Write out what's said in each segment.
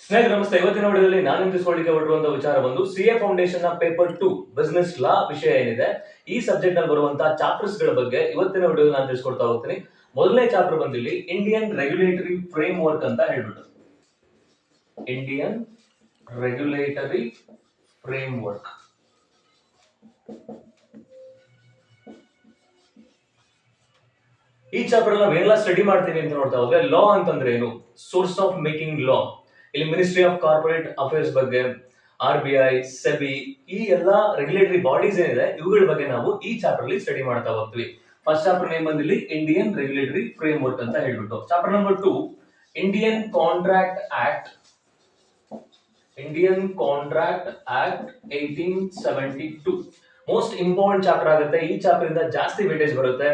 ಸ್ನೇಹಿತರೆ ನಮಸ್ತೆ. ಇವತ್ತಿನ ವಿಡಿಯೋದಲ್ಲಿ ನಾನು ತಿಳಿಸ್ಕೊಳ್ಳಿಕ್ಕೆ ಹೊರಟಿರುವಂತಹ ವಿಚಾರ ಬಂದು ಸಿಎ ಫೌಂಡೇಶನ್ ನ ಪೇಪರ್ 2 ಬಿಸಿನೆಸ್ ಲಾ ವಿಷಯ ಏನಿದೆ ಈ ಸಬ್ಜೆಕ್ಟ್ ನಲ್ಲಿ ಬರುವಂತಹ ಚಾಪ್ಟರ್ಸ್ ಗಳ ಬಗ್ಗೆ ಇವತ್ತಿನ ವಿಡಿಯೋ ನಾನು ತಿಳಿಸ್ಕೊಡ್ತಾ ಹೋಗ್ತೀನಿ. ಮೊದಲನೇ ಚಾಪ್ಟರ್ ಬಂದಿಲ್ಲಿ ಇಂಡಿಯನ್ ರೆಗ್ಯುಲೇಟರಿ ಫ್ರೇಮ್ ವರ್ಕ್ ಅಂತ ಹೇಳ್ಬಿಟ್ಟು ಇಂಡಿಯನ್ ರೆಗ್ಯುಲೇಟರಿ ಫ್ರೇಮ್ ವರ್ಕ್. ಈ ಚಾಪ್ಟರ್ ನಾವೆಲ್ಲ ಸ್ಟಡಿ ಮಾಡ್ತೀವಿ ಅಂತ ನೋಡ್ತಾ ಹೋದ್ರೆ ಲಾ ಅಂತಂದ್ರೆ ಏನು, ಸೋರ್ಸ್ ಆಫ್ ಮೇಕಿಂಗ್ ಲಾ, ಇಲ್ಲಿ ಮಿನಿಸ್ಟ್ರಿ ಆಫ್ ಕಾರ್ಪೊರೇಟ್ ಅಫೇರ್ಸ್ ಬಗ್ಗೆ, RBI, ಸೆಬಿ, ಈ ಎಲ್ಲಾ ರೆಗ್ಯುಲೇಟರಿ ಬಾಡೀಸ್ ಏನಿದೆ ಇವುಗಳ ಬಗ್ಗೆ ನಾವು ಈ ಚಾಪ್ಟರ್ ಅಲ್ಲಿ ಸ್ಟಡಿ ಮಾಡ್ತಾ ಹೋಗ್ತೀವಿ. ಫಸ್ಟ್ ಚಾಪ್ಟರ್ ನೇಮ್ ಬಂದಿಲ್ಲಿ ಇಂಡಿಯನ್ ರೆಗ್ಯುಲೇಟರಿ ಫ್ರೇಮ್ ವರ್ಕ್ ಅಂತ ಹೇಳ್ಬಿಟ್ಟು. Chapter number 2 Indian contract act, Indian contract act 1872 most important chapter ಆಗುತ್ತೆ. ಈ ಚಾಪ್ಟರ್ ಇಂದ ಜಾಸ್ತಿ ವೇಟೇಜ್ ಬರುತ್ತೆ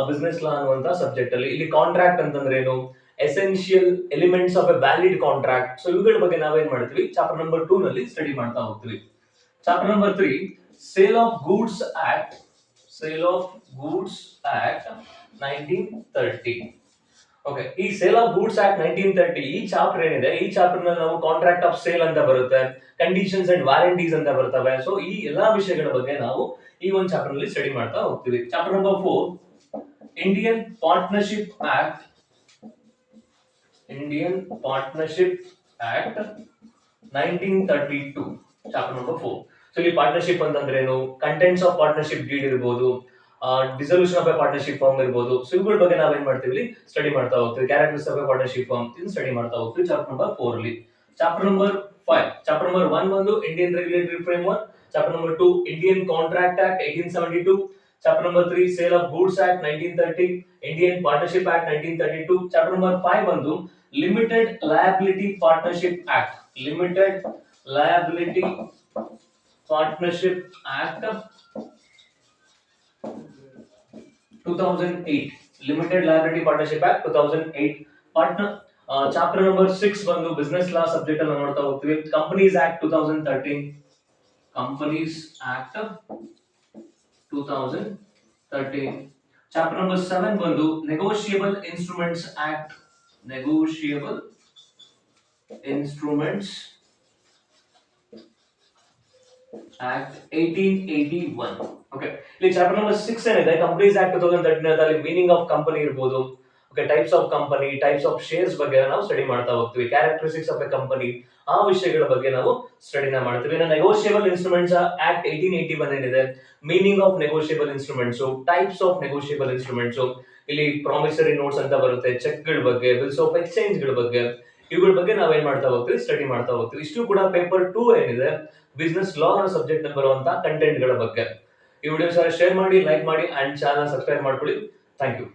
ಬಿಸಿನೆಸ್ ಲಾ ಅನ್ನುವಂತ ಸಬ್ಜೆಕ್ಟ್ ಅಲ್ಲಿ. ಇಲ್ಲಿ ಕಾಂಟ್ರಾಕ್ಟ್ ಅಂತಂದ್ರೆ ಏನು, essential elements of A valid contract, so ಇವುಗಳ ಬಗ್ಗೆ ನಾವೇನ್ ಮಾಡ್ತೀವಿ ಚಾಪ್ಟರ್ ನಂಬರ್ 2 ನಲ್ಲಿ ಸ್ಟಡಿ ಮಾಡ್ತಾ ಹೋಗ್ತೀವಿ. Chapter number 3 sale of goods act, sale of goods act 1930. Okay, ಈ ಸೇಲ್ ಆಫ್ ಗೂಡ್ಸ್ ಆಕ್ಟ್ 1930 ಈ ಚಾಪ್ಟರ್ ಏನಿದೆ ಈ ಚಾಪ್ಟರ್ ನಲ್ಲಿ ನಾವು ಕಾಂಟ್ರಾಕ್ಟ್ ಆಫ್ ಸೇಲ್ ಅಂತ ಬರುತ್ತೆ, ಕಂಡೀಷನ್ಸ್ ಅಂಡ್ ವಾರಂಟೀಸ್ ಅಂತ ಬರ್ತವೆ. ಸೊ ಈ ಎಲ್ಲಾ ವಿಷಯಗಳ ಬಗ್ಗೆ ನಾವು ಈ ಒಂದು ಚಾಪ್ಟರ್ ನಲ್ಲಿ ಸ್ಟಡಿ ಮಾಡ್ತಾ ಹೋಗ್ತೀವಿ. Chapter number 4 Indian partnership act, Indian partnership act 1932 chapter number 4. So ಇಲ್ಲಿ ಪಾರ್ಟ್ನರ್ಶಿಪ್ ಅಂತಂದ್ರೆ ಏನು, ಕಂಟೆಂಟ್ಸ್ ಆಫ್ ಪಾರ್ಟ್ನರ್ಶಿಪ್ ಡೀಡ್ ಇರಬಹುದು, dissolution of A partnership firm ಇರಬಹುದು. ಸೊ ಇವುಗಳ ಬಗ್ಗೆ ನಾವೇನ್ ಮಾಡ್ತೀವಿ ಸ್ಟಡಿ ಮಾಡ್ತಾ ಹೋಗ್ತೀವಿ. Characters of A partnership firm ಇದನ್ನ ಸ್ಟಡಿ ಮಾಡ್ತಾ ಹೋಗ್ತೀವಿ ಚಾಪ್ಟರ್ ನಂಬರ್ 4 ಅಲ್ಲಿ. ಚಾಪ್ಟರ್ ನಂಬರ್ 5 ಚಾಪ್ಟರ್ ನಂಬರ್ 1 ಬಂದು Indian regulatory frame work, chapter number 2 Indian contract act 1872, chapter number 3 sale of goods act 1930, indian partnership act 1932, chapter number 5 ಬಂದು limited liability partnership act, limited liability partnership act 2008, limited liability partnership act 2008 partner. Chapter number 6 ಬಂದು business law subject ಅನ್ನು ನೋಡ್ತಾ ಹೋಗ್ತೀವಿ. Companies act 2013, companies act 2013. Chapter number 7 ಬಂದು negotiable instruments act, negotiable instruments act 1881. Okay, ಇಲ್ಲಿ chapter number 6 ಏನಿದೆ companies act 2013 ಅಲ್ಲಿ meaning of company ಇರಬಹುದು, okay, types of company, types of shares ಬಗ್ಗೆ ನಾವು ಸ್ಟಡಿ ಮಾಡ್ತಾ ಹೋಗ್ತೀವಿ. ಕ್ಯಾರೆಕ್ಟರಿಸ್ಟಿಕ್ಸ್ ಆಫ್ ಎ ಕಂಪನಿ, ಆ ವಿಷಯಗಳ ಬಗ್ಗೆ ನಾವು ಸ್ಟಡಿನ ಮಾಡ್ತೀವಿ. ಇನ್ನು ನೆಗೋಷಿಯಬಲ್ ಇನ್ಸ್ಟ್ರೂಮೆಂಟ್ಸ್ ಆಕ್ಟ್ 1881 ಏನಿದೆ meaning of negotiable instruments, types of negotiable instruments, ಇಲ್ಲಿ ಪ್ರಾಮಿಸರಿ ನೋಟ್ಸ್ ಅಂತ ಬರುತ್ತೆ, ಚೆಕ್ ಗಳ ಬಗ್ಗೆ, ಬಿಲ್ಸ್ ಆಫ್ ಎಕ್ಸ್ಚೇಂಜ್ ಗಳ ಬಗ್ಗೆ, ಇವುಗಳ ಬಗ್ಗೆ ನಾವೇನ್ ಮಾಡ್ತಾ ಹೋಗ್ತೀವಿ ಸ್ಟಡಿ ಮಾಡ್ತಾ ಹೋಗ್ತೀವಿ. ಇಷ್ಟು ಕೂಡ ಪೇಪರ್ 2 ಏನಿದೆ ಬಿಸಿನೆಸ್ ಲಾ ಸಬ್ಜೆಕ್ಟ್ ನಲ್ಲಿ ಬರುವಂತಹ ಕಂಟೆಂಟ್ ಗಳ ಬಗ್ಗೆ. ಈ ವಿಡಿಯೋ ಶೇರ್ ಮಾಡಿ, ಲೈಕ್ ಮಾಡಿ ಅಂಡ್ ಚಾನಲ್ ಸಬ್ಸ್ಕ್ರೈಬ್ ಮಾಡ್ಕೊಳ್ಳಿ. Thank you.